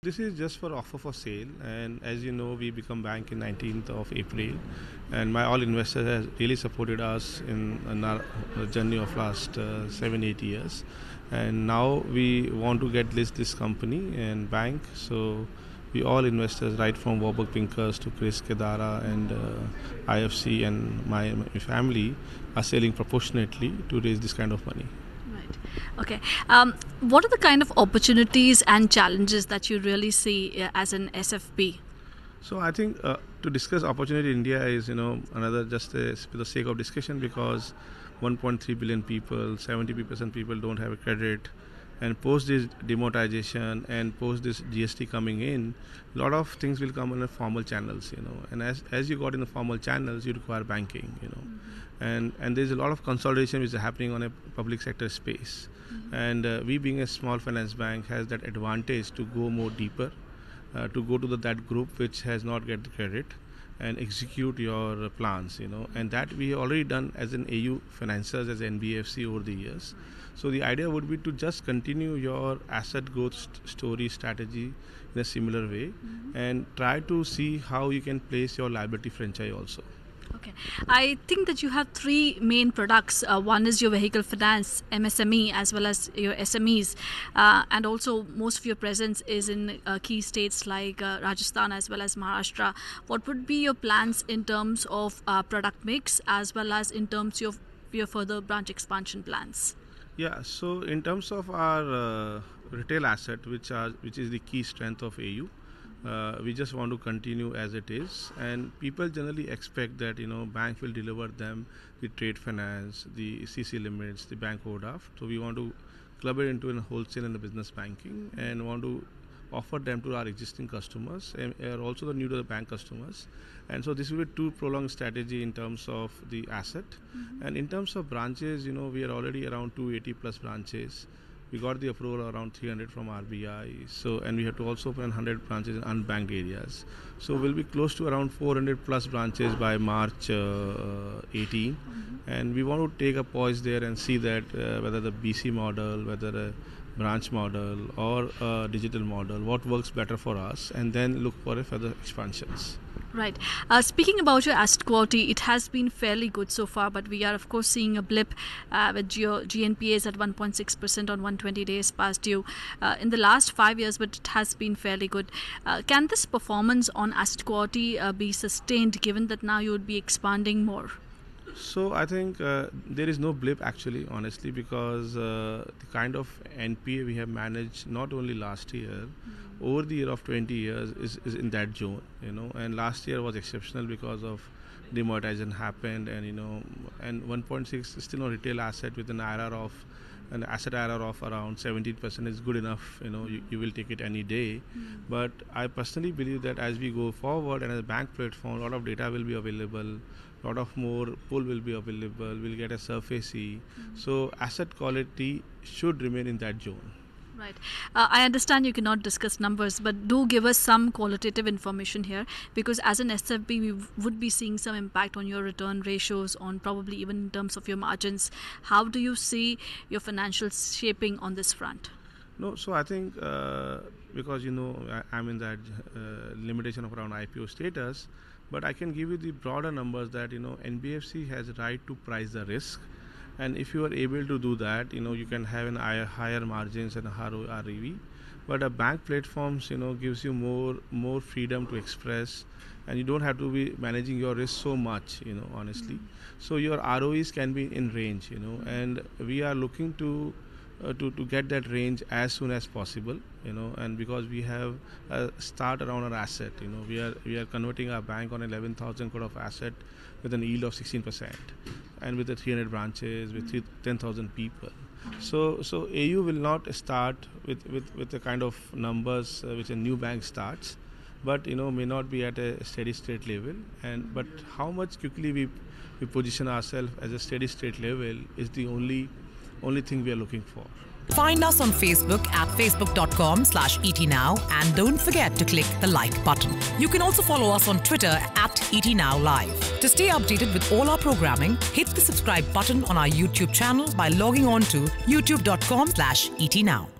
This is just for offer for sale, and as you know, we become bank in 19th of April, and my all investors has really supported us in our journey of last 7-8 years, and now we want to get this company and bank. So we all investors, right from Warburg Pincus to Chris Kedara and IFC and my family, are selling proportionately to raise this kind of money. Okay. What are the kind of opportunities and challenges that you really see as an SFB? So I think to discuss opportunity in India is, another just for the sake of discussion, because 1.3 billion people, 70% people don't have a credit, and post this demonetization and post this GST coming in, a lot of things will come in the formal channels, and as you got in the formal channels, you require banking, and there's a lot of consolidation which is happening on a public sector space, and we being a small finance bank has that advantage to go more deeper, to go to that group which has not get the credit and execute your plans, and that we already done as an AU financiers, as NBFC over the years. So the idea would be to just continue your asset growth story strategy in a similar way, and try to see how you can place your liability franchise also. Okay. I think that you have three main products. One is your vehicle finance, MSME, as well as your SMEs. And also most of your presence is in key states like Rajasthan as well as Maharashtra. What would be your plans in terms of product mix as well as in terms of your further branch expansion plans? Yeah, so in terms of our retail asset, which is the key strength of AU, we just want to continue as it is, and people generally expect that bank will deliver them the trade finance, the CC limits, the bank overdraft. So we want to club it into a wholesale and the business banking, and want to offer them to our existing customers and are also the new to the bank customers. And so this will be two prolonged strategy in terms of the asset. And in terms of branches, we are already around 280 plus branches. We got the approval around 300 from RBI. So, and we have to also open 100 branches in unbanked areas. So we'll be close to around 400 plus branches by March 18. And we want to take a pause there and see that whether the BC model, whether a branch model or a digital model, what works better for us, and then look for further expansions. Right. Speaking about your asset quality, it has been fairly good so far, but we are of course seeing a blip with your GNPAs at 1.6% on 120 days past due in the last 5 years, but it has been fairly good. Can this performance on asset quality be sustained, given that now you would be expanding more? So I think there is no blip actually, honestly, because the kind of NPA we have managed not only last year, over the year of 20 years is in that zone, and last year was exceptional because of demonetization happened, and and 1.6 is still a retail asset with an asset IRR of around 17% is good enough. You will take it any day. But I personally believe that as we go forward and as a bank platform, a lot of data will be available, a lot of more pool will be available, we'll get a surface E. So asset quality should remain in that zone. Right. I understand you cannot discuss numbers, but do give us some qualitative information here, because as an SFB, we would be seeing some impact on your return ratios, on probably even in terms of your margins. How do you see your financials shaping on this front? No, so I think because I'm in that limitation of around IPO status, but I can give you the broader numbers that NBFC has a right to price the risk. And if you are able to do that, you can have an higher margins and a higher REV. But a bank platforms, gives you more freedom to express, and you don't have to be managing your risk so much, honestly. So your ROEs can be in range, and we are looking to get that range as soon as possible, and because we have a start around our asset, we are converting our bank on 11,000 crore of asset with an yield of 16%, and with the 300 branches, with 10,000 people. So AU will not start with the kind of numbers which a new bank starts, but may not be at a steady state level. But how much quickly we position ourselves as a steady state level is the only thing we are looking for. Find us on Facebook at facebook.com/ETNow, and don't forget to click the like button. You can also follow us on Twitter at ETNowLive. To stay updated with all our programming, hit the subscribe button on our YouTube channel by logging on to youtube.com/ETNow.